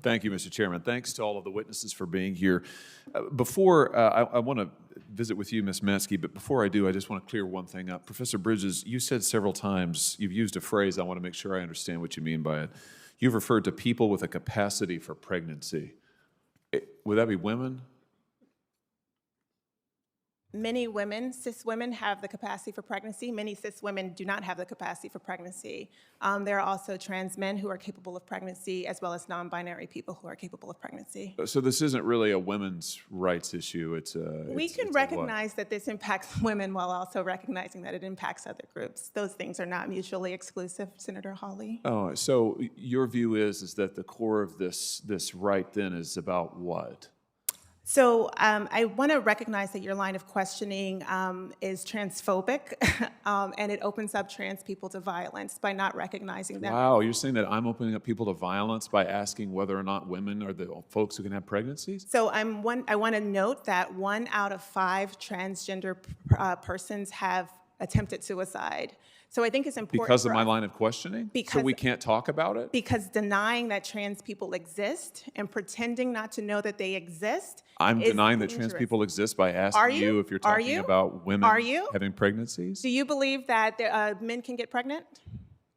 Thank you, Mr. Chairman. Thanks to all of the witnesses for being here. I want to visit with you, Ms. Metsky, but before I do, I just want to clear one thing up. Professor Bridges, you said several times, you've used a phrase, I want to make sure I understand what you mean by it. You've referred to people with a capacity for pregnancy. Would that be women? Many women, cis women, have the capacity for pregnancy. Many cis women do not have the capacity for pregnancy. There are also trans men who are capable of pregnancy, as well as non-binary people who are capable of pregnancy. So this isn't really a women's rights issue. We can recognize that this impacts women while also recognizing that it impacts other groups. Those things are not mutually exclusive, Senator Hawley. Oh, so your view is that the core of this right then is about what? So I want to recognize that your line of questioning is transphobic, and it opens up trans people to violence by not recognizing that. Wow, you're saying that I'm opening up people to violence by asking whether or not women are the folks who can have pregnancies? So I want to note that 1 out of 5 transgender persons have attempted suicide. So I think it's important because of my line of questioning? So we can't talk about it? Because denying that trans people exist and pretending not to know that they exist I'm is denying dangerous. that trans people exist by asking you if you're talking about women having pregnancies? Do you believe that men can get pregnant?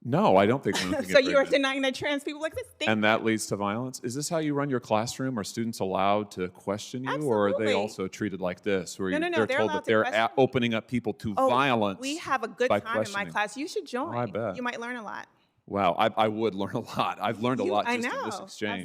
No, I don't think women can get So pregnant. you are denying that trans people exist? And that leads to violence? Is this how you run your classroom? Are students allowed to question you? Absolutely. Or are they also treated like this, where No, they're told that they're opening up people to violence? We have a good time in my class. You should join. I bet. You might learn a lot. Wow, I would learn a lot. I've learned a lot just in this exchange.